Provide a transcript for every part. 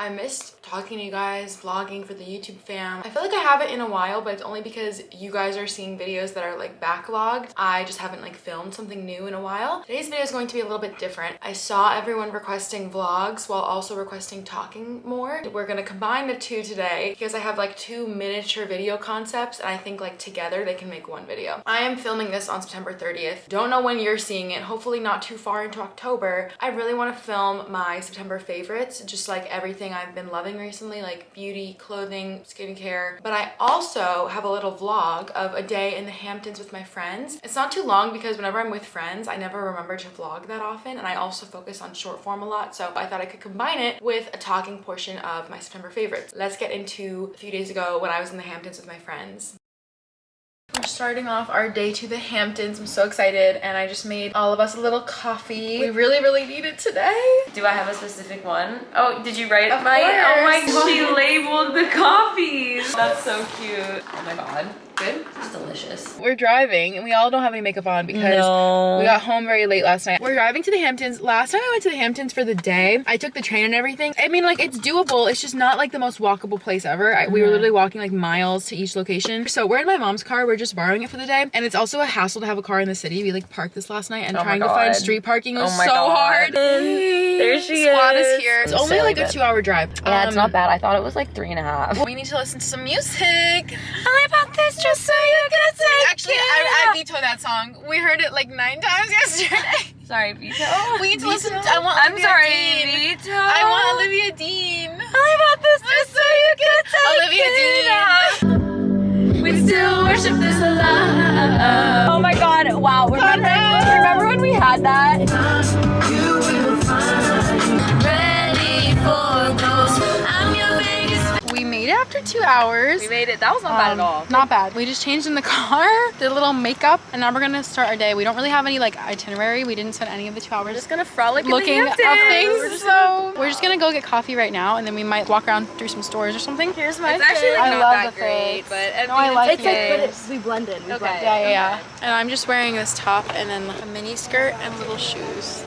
I missed talking to you guys, vlogging for the YouTube fam. I feel like I haven't in a while, but it's only because you guys are seeing videos that are like backlogged. I just haven't like filmed something new in a while. Today's video is going to be a little bit different. I saw everyone requesting vlogs while also requesting talking more. We're gonna combine the two today because I have like two miniature video concepts and I think like together they can make one video. I am filming this on September 30th. Don't know when you're seeing it, hopefully not too far into October. I really want to film my September favorites, just like everything I've been loving recently, like beauty, clothing, skincare. But I also have a little vlog of a day in the Hamptons with my friends. It's not too long because whenever I'm with friends, I never remember to vlog that often, and I also focus on short form a lot, so I thought I could combine it with a talking portion of my September favorites. Let's get into a few days ago when I was in the Hamptons with my friends. We're starting off our day to the Hamptons. I'm so excited, and I just made all of us a little coffee. We really need it today. Do I have a specific one? Oh, did you write Of my? Oh my, course. she labeled the coffees. That's so cute. Oh my god. Good? It's delicious. We're driving and we all don't have any makeup on because we got home very late last night. We're driving to the Hamptons. Last time I went to the Hamptons for the day, I took the train and everything. I mean, like, it's doable. It's just not like the most walkable place ever. We were literally walking like miles to each location. So we're in my mom's car. We're just borrowing it for the day. And it's also a hassle to have a car in the city. We like parked this last night and trying to find street parking was so hard. There she is. Squad is here. It's only like a 2-hour drive. Yeah, it's not bad. I thought it was like 3.5. We need to listen to some music. I about this just so you can say. Actually, I vetoed that song. We heard it like 9 times yesterday. Sorry, Vito. We need to listen to, I want Olivia Dean. Vito. I want Olivia Dean. I about this just so you can take Olivia Dean. We still worship this love. Oh my god, wow. Remember when we had that? You will find ready for those. I'm your biggest. We made it after 2 hours. We made it. That was not bad at all. Not bad. We just changed in the car, did a little makeup, and now we're gonna start our day. We don't really have any like itinerary. We didn't spend any of the 2 hours We're just gonna frolic looking in up the Hamptons. things. So we're just gonna go get coffee right now, and then we might walk around through some stores or something. Here's my. It's actually like I not love that the great, fits. but No, I like It's like, but it's, we blended. We blended. Yeah. And I'm just wearing this top and then a mini skirt and little shoes.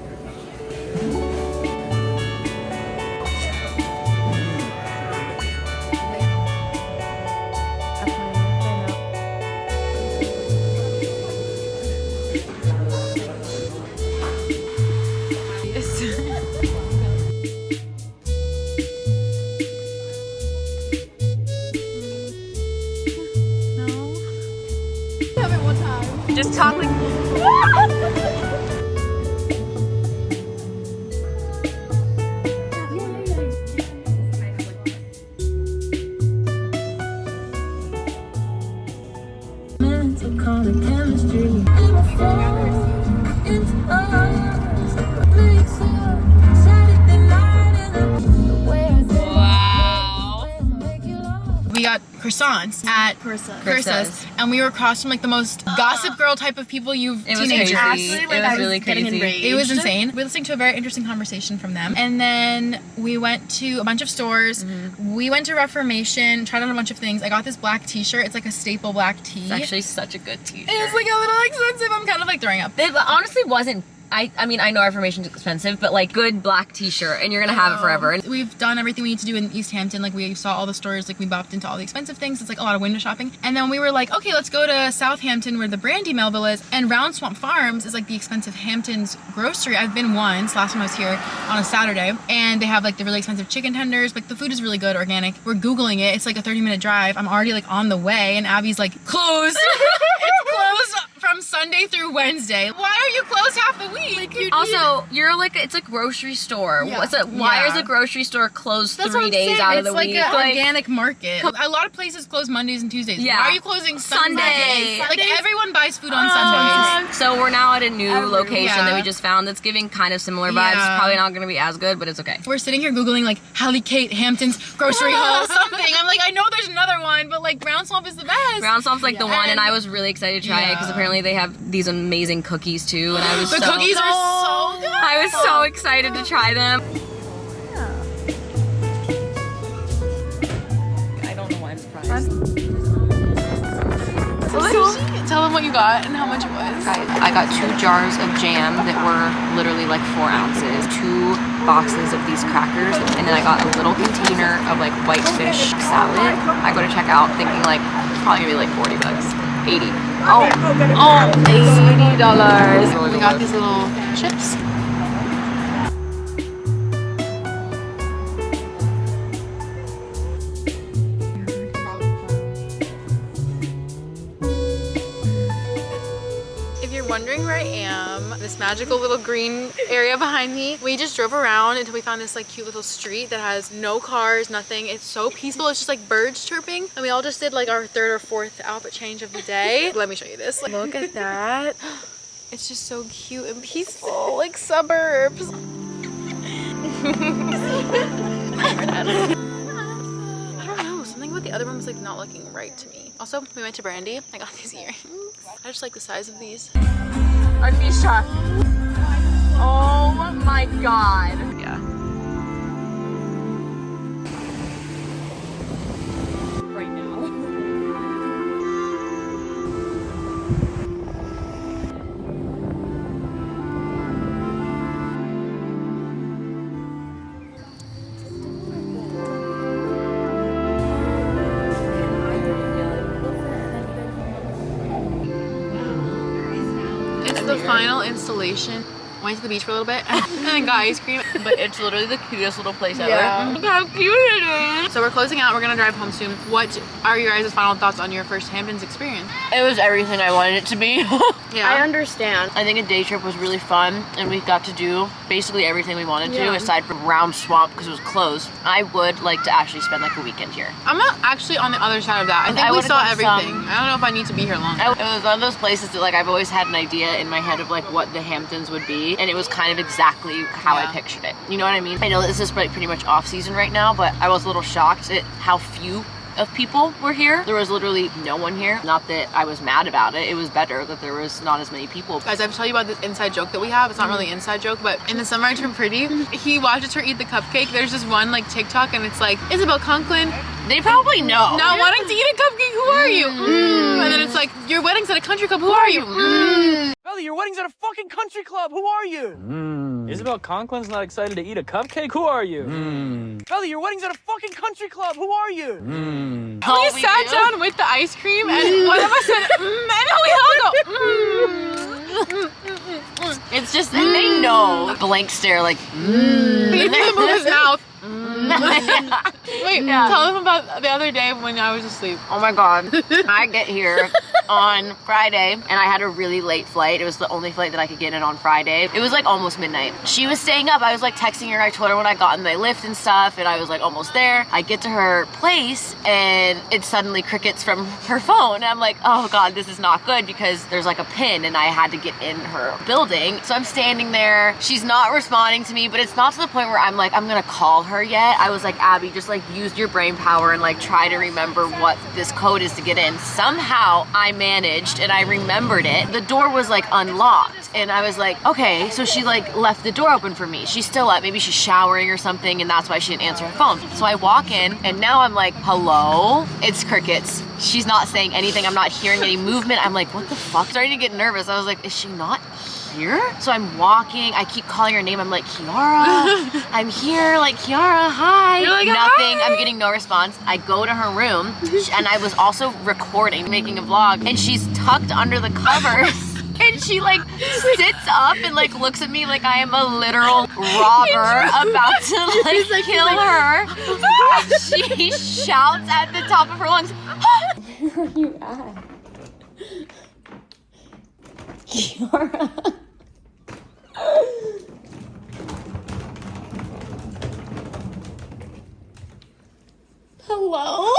just talk like. We got croissants at Cursa's, and we were across from like the most gossip girl type of people you've teenagers. It was really crazy. It was insane. We listened to a very interesting conversation from them, and then we went to a bunch of stores. We went to Reformation, tried on a bunch of things. I got this black t-shirt. It's like a staple black tee. It's actually such a good t-shirt. It's like a little expensive. I'm kind of like throwing up. It honestly wasn't. I mean, I know Reformation's expensive, but like good black t-shirt and you're gonna have it forever. We've done everything we need to do in East Hampton. Like we saw all the stores, like we bopped into all the expensive things. It's like a lot of window shopping. And then we were like, okay, let's go to Southampton where the Brandy Melville is. And Round Swamp Farms is like the expensive Hamptons grocery. I've been once, last time I was here on a Saturday. And they have like the really expensive chicken tenders. Like the food is really good, organic. We're Googling it. It's like a 30-minute drive. I'm already like on the way and Abby's like, closed. It's closed from Sunday through Wednesday. Why are you closed half the week? Like, also, you're like, it's a grocery store. Yeah. Why is a grocery store closed That's 3 what I'm days saying. out of the week? week? It's like an organic market. A lot of places close Mondays and Tuesdays. Yeah. Why are you closing Sunday? Like everyone buys food on Sundays. So we're now at a new location that we just found that's giving kind of similar vibes. Yeah. It's probably not going to be as good, but it's okay. We're sitting here Googling like Hallie Kate Hamptons grocery haul something. I'm like, I know there's another one, but like Round Swamp is the best. Round Swamp's like the one, and I was really excited to try it because apparently they have these amazing cookies too, and I was the cookies are so good. I was so excited to try them. I don't know why I'm surprised. Tell them what you got and how much it was. Guys, I got 2 jars of jam that were literally like 4 ounces, 2 boxes of these crackers, and then I got a little container of like white fish salad. I go to check out thinking like it's probably gonna be like 40 bucks. 80. Oh, $80. We got these little chips. Wondering where I am, this magical little green area behind me. We just drove around until we found this like cute little street that has no cars, nothing. It's so peaceful. It's just like birds chirping. And we all just did like our 3rd or 4th outfit change of the day. Let me show you this. Like, look at that. It's just so cute and peaceful, like suburbs. I don't know, something about the other one was like not looking right to me. Also, we went to Brandy. I got these earrings. I just like the size of these. Arnisha. Oh my god. Yeah. Right now. The final installation. Went to the beach for a little bit and then got ice cream. But it's literally the cutest little place ever. Yeah. Look how cute it is. So we're closing out. We're gonna drive home soon. What are your guys' final thoughts on your first Hamptons experience? It was everything I wanted it to be. Yeah. I understand. I think a day trip was really fun and we got to do basically everything we wanted to Yeah. aside from Round Swamp because it was closed. I would like to actually spend like a weekend here. I'm not actually on the other side of that. I think I we would've saw done everything. some. I don't know if I need to be here long. It was one of those places that like I've always had an idea in my head of like what the Hamptons would be, and it was kind of exactly how Yeah. I pictured it. You know what I mean? I know this is pretty much off season right now, but I was a little shocked at how few of people were here. There was literally no one here. Not that I was mad about it. It was better that there was not as many people. Guys, I've told you about this inside joke that we have. It's not really an inside joke, but in the summer I turned pretty. He watches her eat the cupcake. There's just one like TikTok and it's like, Isabel Conklin, They probably know. not wanting to eat a cupcake, who are you? And then it's like, your wedding's at a country club, who are you? Belly, your wedding's at a fucking country club. Who are you? Isabel Conklin's not excited to eat a cupcake. Who are you? Belly, your wedding's at a fucking country club. Who are you? All We sat do. down with the ice cream and one of us said, and then we all go, It's just, and they know. Blank stare like, He didn't move his mouth. Wait, tell them about the other day when I was asleep. Oh my god. I get here on Friday and I had a really late flight. It was the only flight that I could get in on Friday. It was like almost midnight. She was staying up. I was like texting her. I told her when I got in the lift and stuff and I was like almost there. I get to her place and it suddenly crickets from her phone. And I'm like, oh god, this is not good because there's like a pin and I had to get in her building. So I'm standing there. She's not responding to me, but it's not to the point where I'm like, I'm gonna call her yet. I was like, Abby, just like use your brain power and like try to remember what this code is to get in. Somehow I managed and I remembered it. The door was like unlocked and I was like, okay, so she like left the door open for me. She's still up, maybe she's showering or something and that's why she didn't answer her phone. So I walk in and now I'm like, hello? It's crickets. She's not saying anything. I'm not hearing any movement. I'm like, what the fuck? Starting to get nervous. I was like, is she not here? So I'm walking, I keep calling her name. I'm like, Kiara, I'm here, like, Kiara, hi. You're like, nothing, hi. I'm getting no response. I go to her room and I was also recording, making a vlog, and she's tucked under the covers. And she like sits up and like looks at me like I am a literal robber about to like kill her. And she shouts at the top of her lungs, Where are you at? Kiara. Hello?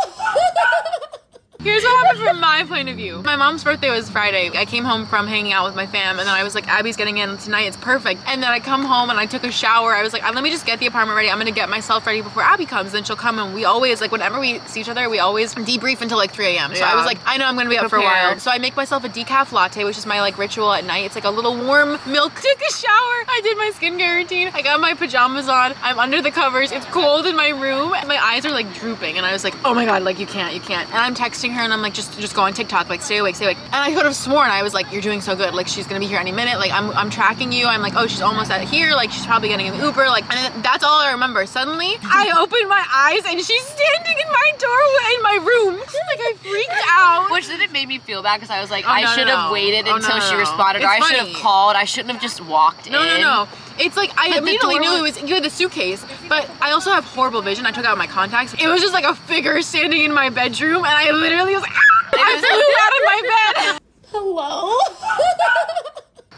Here's what happened from my point of view. My mom's birthday was Friday. I came home from hanging out with my fam and then I was like, Abby's getting in tonight, it's perfect. And then I come home and I took a shower. I was like, let me just get the apartment ready. I'm gonna get myself ready before Abby comes. Then she'll come and we always, like whenever we see each other, we always debrief until like 3 a.m. So I was like, I know I'm gonna be up for a while. So I make myself a decaf latte, which is my like ritual at night. It's like a little warm milk. Took a shower. I did my skincare routine. I got my pajamas on. I'm under the covers. It's cold in my room. My eyes are like drooping and I was like, oh my God, like you can't. And I'm texting texting her and I'm like, just go on TikTok, like stay awake, stay awake. And I could have sworn I was like, you're doing so good, like she's gonna be here any minute, like I'm tracking you. I'm like, oh, she's almost at here, like she's probably getting an Uber, like, and that's all I remember. Suddenly I opened my eyes and she's standing in my doorway in my room. Like I freaked out. Which then it made me feel bad because I was like, Oh, I no, should no, have no. waited Oh, until no, she no. responded, or It's I should funny. have called. I shouldn't have just walked in. No. It's like But the immediately door knew was- it was you had the suitcase, but I also have horrible vision. I took out my contacts. It was just like a figure standing in my bedroom, and I literally was like, ah! I flew out of my bed. Hello?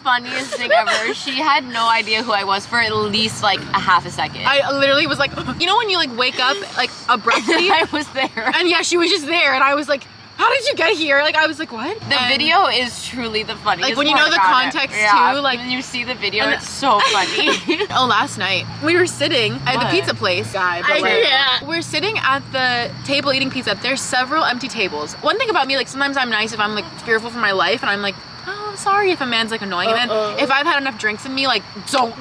Funniest thing ever. She had no idea who I was for at least like a half a second. I literally was like, you know when you like wake up like abruptly, I was there. and yeah, she was just there, and I was like, how did you get here? Like I was like, what? The video is truly the funniest. Like, when you part know the about it. context, Yeah, too, like- when you see the video, and- it's so funny. Oh, last night we were sitting at the What? pizza place. Guy, but can't. We're sitting at the table eating pizza. There's several empty tables. One thing about me, like sometimes I'm nice if I'm like fearful for my life, and I'm like, oh, I'm sorry if a man's like annoying. And then if I've had enough drinks in me, like don't.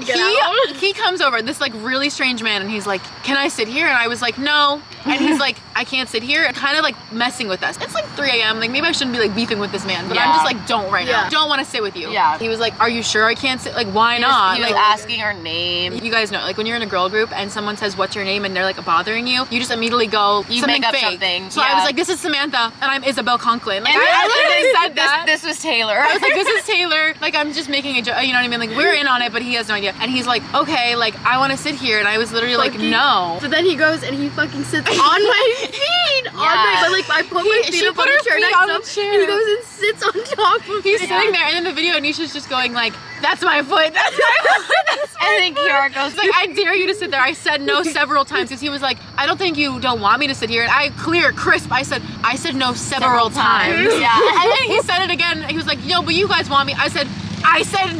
He comes over, this like really strange man, and he's like, can I sit here? And I was like, no. And he's like, I can't sit here, and kind of like messing with us. It's like 3 a.m. Like maybe I shouldn't be like beefing with this man, but I'm Yeah. just like, don't right now. Yeah. Don't want to sit with you. Yeah. He was like, are you sure I can't sit? Like why not? He was Like, asking her name. you guys know, like when you're in a girl group and someone says, what's your name? And they're like bothering you, you just immediately go, You something make up fake. something, So I yeah. was like, this is Samantha and I'm Isabel Conklin. Like, And I literally said this, that. This was Taylor. I was like, this is Taylor. Like, I'm just making a joke. You know what I mean? Like, we're in on it, but he has no idea. And he's like, okay, like, I want to sit here. And I was literally like, no. But then he goes and he fucking sits on my feet. On my, but like I put my feet she up put on her the chair feet next on to the him, chair. and he goes and sits on top of He's me. sitting there, and in the video, Anisha's just going like, that's my foot. That's my foot. That's my I think Kiara goes, It's like, I dare you to sit there. I said no several times because he was like, I don't think you don't want me to sit here. And I crisp. I said no several times. Yeah. And then he said it again. He was like, yo, but you guys want me. I said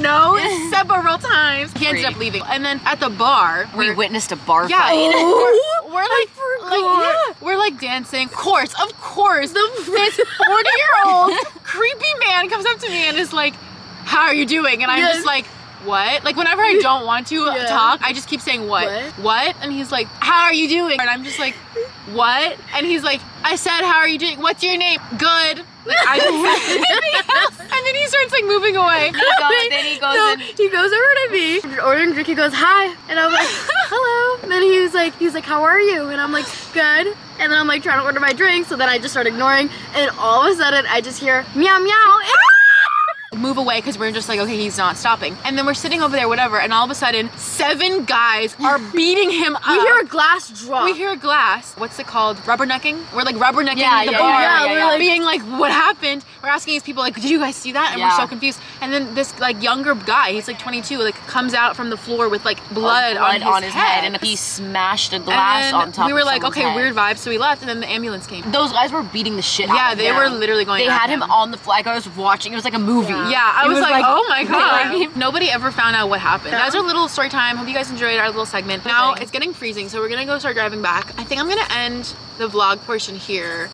no several times. He ended up leaving. And then at the bar, we witnessed a bar yeah, fight. we're like, yeah, we're like dancing. Of course, this 40-year-old creepy man comes up to me and is like, how are you doing? And I'm just like, what? Like whenever I don't want to talk, I just keep saying what? And he's like, how are you doing? And I'm just like, what? And he's like, I said, how are you doing? What's your name? Good. Like I just said anything else. And then he starts like moving away. Then he goes No, and he goes over to me, ordering a drink. He goes, hi, and I'm like, hello. And then he's like, how are you? And I'm like, good. And then I'm like trying to order my drink, so then I just start ignoring, and all of a sudden I just hear meow meow. Move away because we're just like, okay, he's not stopping. And then we're sitting over there, whatever, and all of a sudden 7 guys are beating him up. We hear a glass drop. We hear a glass. What's it called? Rubbernecking? We're like rubbernecking Yeah, the yeah, bar. yeah, we're like- being like, what happened? We're asking these people like, did you guys see that? And we're Yeah. so confused. And then this like younger guy, he's like 22, like comes out from the floor with like blood on his head. and he smashed a glass And on top. we were of like, someone's okay, head. weird vibes. So we left, and then the ambulance came. Those guys were beating the shit out Yeah, of they him. were literally going. They at had him on the flag. I was watching. It was like a movie. Yeah, I It was like, oh my god. like- Nobody ever found out what happened. That's our little story time. Hope you guys enjoyed our little segment. Now it's getting freezing, so we're gonna go start driving back. I think I'm gonna end the vlog portion here.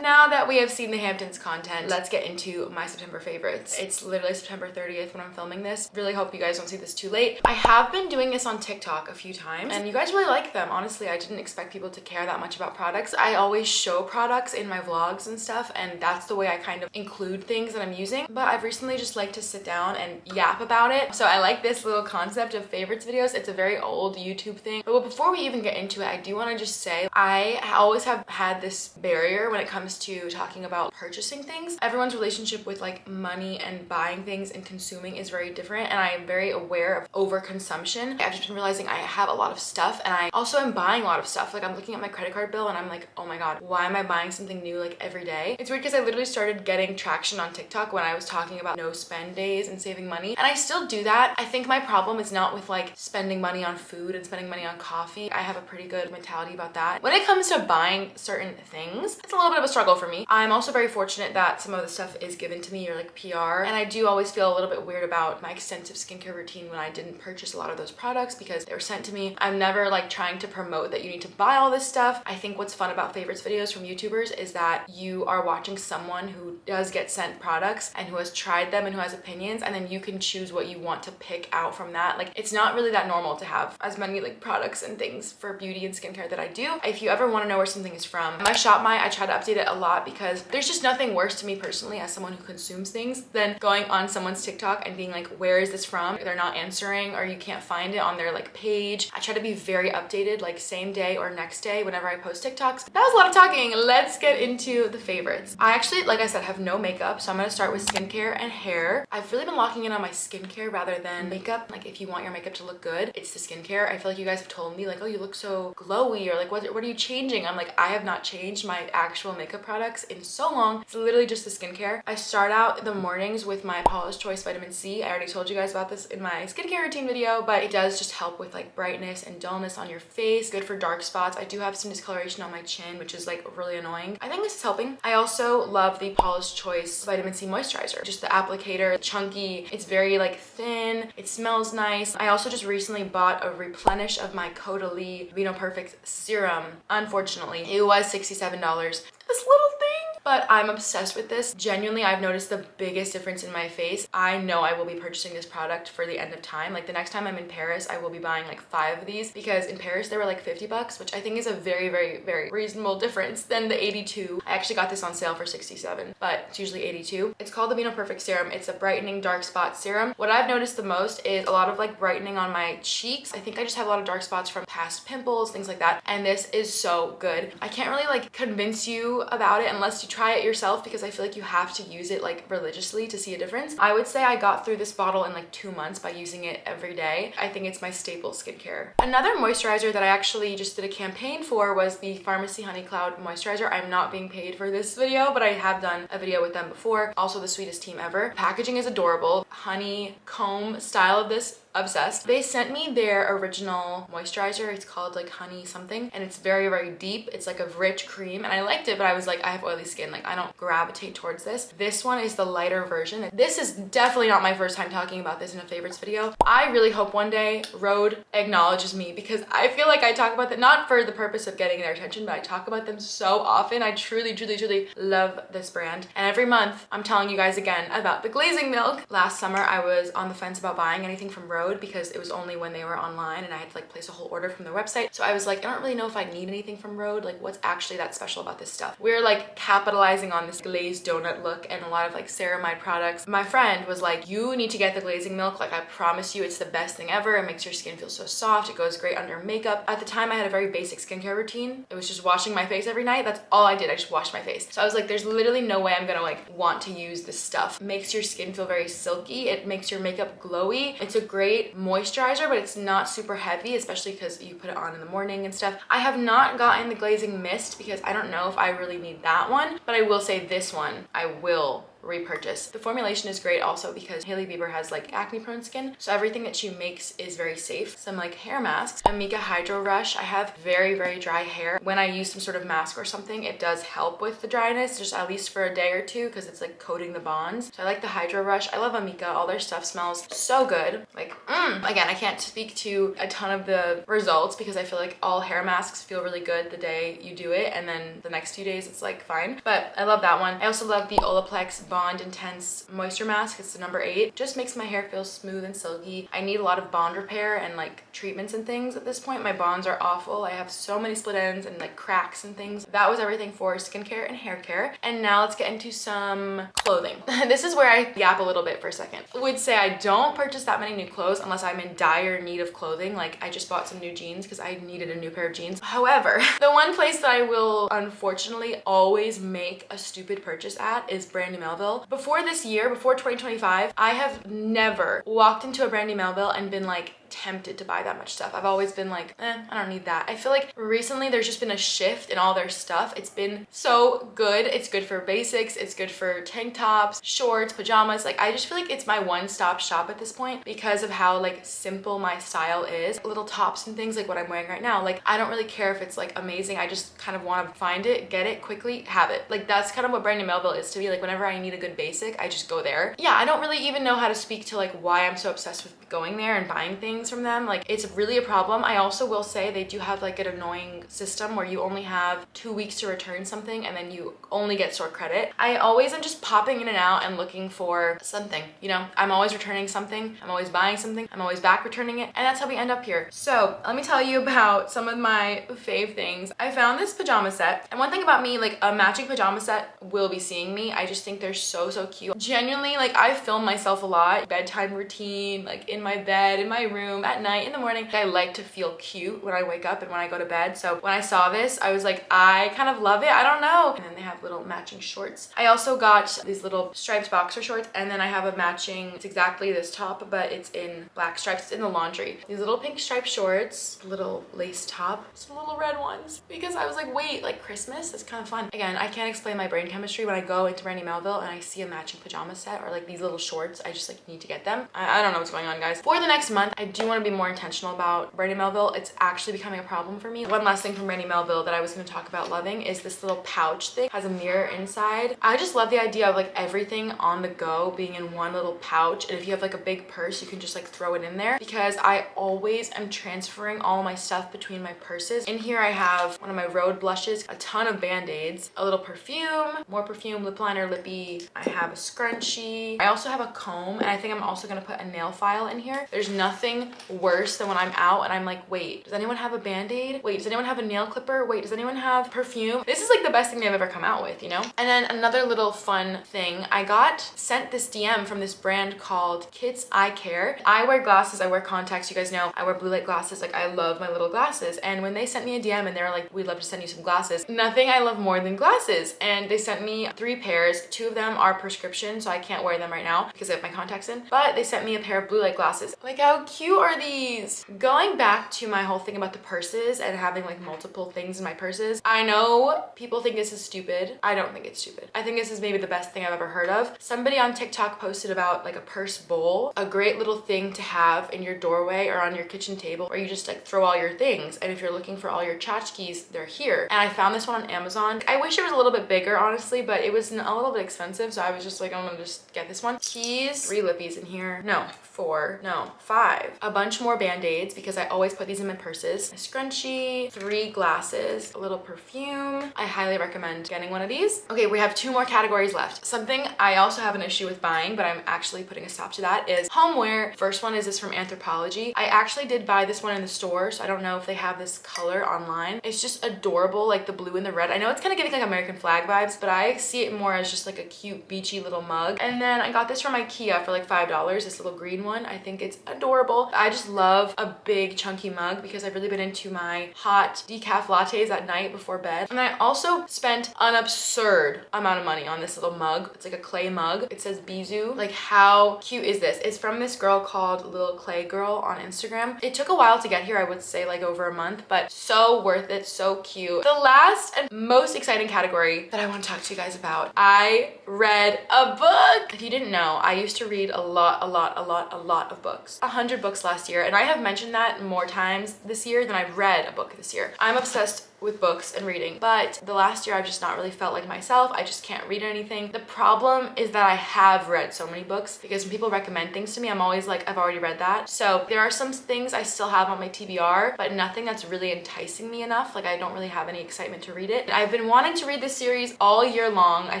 Now that we have seen the Hamptons content, let's get into my September favorites. It's literally September 30th when I'm filming this. Really hope you guys don't see this too late. I have been doing this on TikTok a few times, and you guys really like them. Honestly, I didn't expect people to care that much about products. I always show products in my vlogs and stuff, and that's the way I kind of include things that I'm using. But I've recently just liked to sit down and yap about it. So I like this little concept of favorites videos. It's a very old YouTube thing. But before we even get into it, I do want to just say I always have had this barrier when it comes to talking about purchasing things. Everyone's relationship with like money and buying things and consuming is very different, and I am very aware of overconsumption. I've just been realizing I have a lot of stuff, and I also am buying a lot of stuff. Like I'm looking at my credit card bill and I'm like, oh my god, why am I buying something new like every day? It's weird because I literally started getting traction on TikTok when I was talking about no spend days and saving money, and I still do that. I think my problem is not with like spending money on food and spending money on coffee. I have a pretty good mentality about that. When it comes to buying certain things, it's a little bit of a struggle for me. I'm also very fortunate that some of the stuff is given to me or like PR, and I do always feel a little bit weird about my extensive skincare routine when I didn't purchase a lot of those products because they were sent to me. I'm never like trying to promote that you need to buy all this stuff. I think what's fun about favorites videos from YouTubers is that you are watching someone who does get sent products and who has tried them and who has opinions, and then you can choose what you want to pick out from that. Like it's not really that normal to have as many like products and things for beauty and skincare that I do. If you ever want to know where something is from, my shop I try to update it it a lot because there's just nothing worse to me personally as someone who consumes things than going on someone's TikTok and being like, where is this from? They're not answering or you can't find it on their like page. I try to be very updated, like same day or next day whenever I post TikToks. That was a lot of talking. Let's get into the favorites. I actually, like I said, have no makeup, so I'm gonna start with skincare and hair. I've really been locking in on my skincare rather than makeup. Like if you want your makeup to look good, it's the skincare. I feel like you guys have told me like, oh, you look so glowy, or like, what are you changing? I'm like, I have not changed my actual makeup products in so long. It's literally just the skincare. I start out the mornings with my Paula's Choice Vitamin C. I already told you guys about this in my skincare routine video, but it does just help with like brightness and dullness on your face. Good for dark spots. I do have some discoloration on my chin, which is like really annoying. I think this is helping. I also love the Paula's Choice Vitamin C moisturizer. Just the applicator, chunky. It's very like thin. It smells nice. I also just recently bought a replenish of my Caudalie Vino Perfect serum. Unfortunately, it was $67. This little thing, but I'm obsessed with this. Genuinely, I've noticed the biggest difference in my face. I know I will be purchasing this product for the end of time. Like the next time I'm in Paris, I will be buying like 5 of these because in Paris they were like $50, which I think is a very, very, very reasonable difference than the 82. I actually got this on sale for 67, but it's usually 82. It's called the Vino Perfect Serum. It's a brightening dark spot serum. What I've noticed the most is a lot of like brightening on my cheeks. I think I just have a lot of dark spots from past pimples, things like that. And this is so good. I can't really like convince you about it unless you try it yourself because I feel like you have to use it like religiously to see a difference. I would say I got through this bottle in like 2 months by using it every day. I think it's my staple skincare. Another moisturizer that I actually just did a campaign for was the Pharmacy Honey Cloud moisturizer. I'm not being paid for this video, but I have done a video with them before. Also the sweetest team ever. Packaging is adorable. Honey comb style of this, obsessed. They sent me their original moisturizer. It's called like honey something and it's very, very deep. It's like a rich cream and I liked it, but I was like, I have oily skin. Like I don't gravitate towards this. This one is the lighter version. This is definitely not my first time talking about this in a favorites video. I really hope one day Rhode acknowledges me because I feel like I talk about them, not for the purpose of getting their attention, but I talk about them so often. I truly, truly, truly love this brand. And every month I'm telling you guys again about the glazing milk. Last summer I was on the fence about buying anything from Rhode because it was only when they were online and I had to like place a whole order from their website. So I was like, I don't really know if I need anything from Rhode. Like what's actually that special about this stuff? We're like capitalizing on this glazed donut look and a lot of like ceramide products. My friend was like, you need to get the glazing milk. Like I promise you it's the best thing ever. It makes your skin feel so soft. It goes great under makeup. At the time I had a very basic skincare routine. It was just washing my face every night. That's all I did. I just washed my face. So I was like, there's literally no way I'm gonna like want to use this stuff. It makes your skin feel very silky. It makes your makeup glowy. It's a great moisturizer, but it's not super heavy, especially because you put it on in the morning and stuff. I have not gotten the glazing mist because I don't know if I really need that one, but I will say this one I will repurchase. The formulation is great also because Hailey Bieber has like acne prone skin, so everything that she makes is very safe. Some like hair masks, Amika Hydro Rush. I have very, very dry hair. When I use some sort of mask or something, it does help with the dryness, just at least for a day or two because it's like coating the bonds. So I like the Hydro Rush. I love Amika. All their stuff smells so good. Like, again, I can't speak to a ton of the results because I feel like all hair masks feel really good the day you do it and then the next few days it's like fine. But I love that one. I also love the Olaplex Bond Intense Moisture Mask. It's the number 8. Just makes my hair feel smooth and silky. I need a lot of bond repair and like treatments and things at this point. My bonds are awful. I have so many split ends and like cracks and things. That was everything for skincare and hair care. And now let's get into some clothing. This is where I yap a little bit for a second. I would say I don't purchase that many new clothes unless I'm in dire need of clothing. Like I just bought some new jeans because I needed a new pair of jeans. However, the one place that I will unfortunately always make a stupid purchase at is Brandy Melville. Before this year, before 2025, I have never walked into a Brandy Melville and been like tempted to buy that much stuff. I've always been like, I don't need that. I feel like recently there's just been a shift in all their stuff. It's been so good. It's good for basics. It's good for tank tops, shorts, pajamas. Like I just feel like it's my one-stop shop at this point because of how like simple my style is. Little tops and things like what I'm wearing right now. Like I don't really care if it's like amazing. I just kind of want to find it, get it quickly, have it. Like that's kind of what Brandy Melville is to me. Like whenever I need a good basic, I just go there. Yeah, I don't really even know how to speak to like why I'm so obsessed with going there and buying things from them. Like, it's really a problem. I also will say they do have like an annoying system where you only have 2 weeks to return something and then you only get store credit. I always am just popping in and out and looking for something, you know? I'm always returning something, I'm always buying something, I'm always back returning it, and that's how we end up here. So let me tell you about some of my fave things. I found this pajama set, and one thing about me, like a matching pajama set will be seeing me. I just think they're so cute. Genuinely, like I film myself a lot, bedtime routine, like in my bed, in my room, at night, in the morning. I like to feel cute when I wake up and when I go to bed. So when I saw this, I was like, I kind of love it. I don't know. And then they have little matching shorts. I also got these little striped boxer shorts, and then I have a matching, it's exactly this top, but it's in black stripes. It's in the laundry. These little pink striped shorts, little lace top, some little red ones, because I was like, wait, like Christmas? That's kind of fun. Again, I can't explain my brain chemistry. When I go into Brandy Melville and I see a matching pajama set or like these little shorts, I just like need to get them. I don't know what's going on, guys. For the next month, I do want to be more intentional about Brandy Melville. It's actually becoming a problem for me. One last thing from Brandy Melville that I was going to talk about loving is this little pouch thing. It has a mirror inside. I just love the idea of like everything on the go being in one little pouch, and if you have like a big purse, you can just like throw it in there, because I always am transferring all my stuff between my purses. In here I have one of my Road blushes, a ton of band-aids, a little perfume, more perfume, lip liner, lippy. I have a scrunchie. I also have a comb, and I think I'm also gonna put a nail file in here. There's nothing worse than when I'm out and I'm like, wait, does anyone have a band-aid? Wait, does anyone have a nail clipper? Wait, does anyone have perfume? This is like the best thing they've ever come out with, you know? And then another little fun thing, I got sent this DM from this brand called Kids Eye Care. I wear glasses, I wear contacts. You guys know I wear blue light glasses. Like, I love my little glasses. And when they sent me a DM and they were like, we'd love to send you some glasses, nothing I love more than glasses. And they sent me 3 pairs. 2 of them are prescription, so I can't wear them right now because I have my contacts in, but they sent me a pair of blue light glasses. Like, how cute are these? Going back to my whole thing about the purses and having like multiple things in my purses, I know people think this is stupid. I don't think it's stupid. I think this is maybe the best thing I've ever heard of. Somebody on TikTok posted about like a purse bowl, a great little thing to have in your doorway or on your kitchen table, where you just like throw all your things, and if you're looking for all your tchotchkes, they're here. And I found this one on Amazon. I wish it was a little bit bigger, honestly, but it was a little bit expensive, so I was just like, I'm gonna just get this one. Keys, 3 lippies in here. No, 4, no, 5. A bunch more band-aids because I always put these in my purses. A scrunchie, 3 glasses, a little perfume. I highly recommend getting one of these. Okay, we have 2 more categories left. Something I also have an issue with buying, but I'm actually putting a stop to that, is homeware. First one is this from Anthropologie. I actually did buy this one in the store, so I don't know if they have this color online. It's just adorable, like the blue and the red. I know it's kind of giving like American flag vibes, but I see it more as just like a cute beachy little mug. And then I got this from IKEA for like $5, this little green one. I think it's adorable. I just love a big chunky mug because I've really been into my hot decaf lattes at night before bed. And I also spent an absurd amount of money on this little mug. It's like a clay mug. It says Bisou. Like, how cute is this? It's from this girl called Little Clay Girl on Instagram. It took a while to get here, I would say like over a month, but so worth it, so cute. The last and most exciting category that I want to talk to you guys about, I read a book. If you didn't know, I used to read a lot of books. 100 books last year, and I have mentioned that more times this year than I've read a book this year. I'm obsessed with books and reading, but the last year I've just not really felt like myself. I just can't read anything. The problem is that I have read so many books, because when people recommend things to me, I'm always like, I've already read that. So there are some things I still have on my TBR, but nothing that's really enticing me enough. Like, I don't really have any excitement to read it. I've been wanting to read this series all year long. I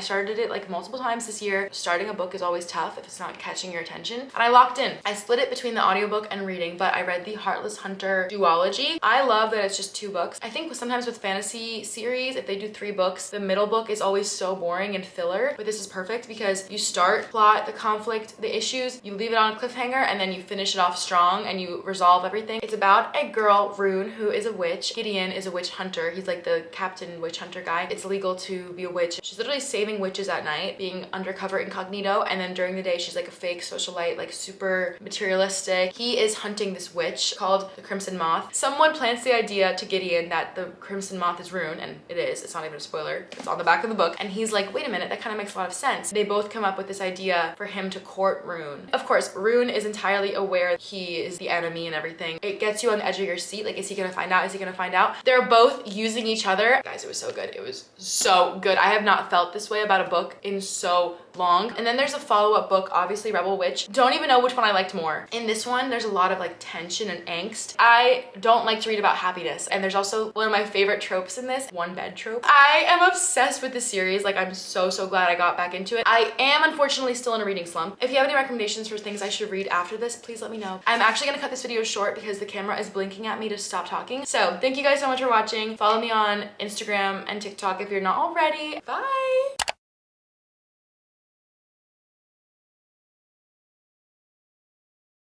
started it like multiple times this year. Starting a book is always tough if it's not catching your attention, and I locked in. I split it between the audiobook and reading, but I read the Heartless Hunter duology. I love that it's just 2 books. I think sometimes with fantasy series, if they do 3 books, the middle book is always so boring and filler, but this is perfect because you start plot, the conflict, the issues, you leave it on a cliffhanger, and then you finish it off strong and you resolve everything. It's about a girl, Rune, who is a witch. Gideon is a witch hunter. He's like the captain witch hunter guy. It's illegal to be a witch. She's literally saving witches at night, being undercover incognito, and then during the day she's like a fake socialite, like super materialistic. He is hunting this witch called the Crimson Moth. Someone plants the idea to Gideon that the Crimson Moth is Rune, and it is, it's not even a spoiler, it's on the back of the book, and he's like, wait a minute, that kind of makes a lot of sense. They both come up with this idea for him to court Rune. Of course, Rune is entirely aware he is the enemy and everything. It gets you on the edge of your seat, like, is he gonna find out? Is he gonna find out? They're both using each other. Guys, it was so good. It was so good. I have not felt this way about a book in so long. And then there's a follow-up book, obviously Rebel Witch. Don't even know which one I liked more. In this one, there's a lot of like tension and angst. I don't like to read about happiness. And there's also one of my favorite tropes in this, one bed trope. I am obsessed with this series. Like, I'm so glad I got back into it. I am unfortunately still in a reading slump. If you have any recommendations for things I should read after this, please let me know. I'm actually gonna cut this video short because the camera is blinking at me to stop talking. So thank you guys so much for watching. Follow me on Instagram and TikTok if you're not already. Bye.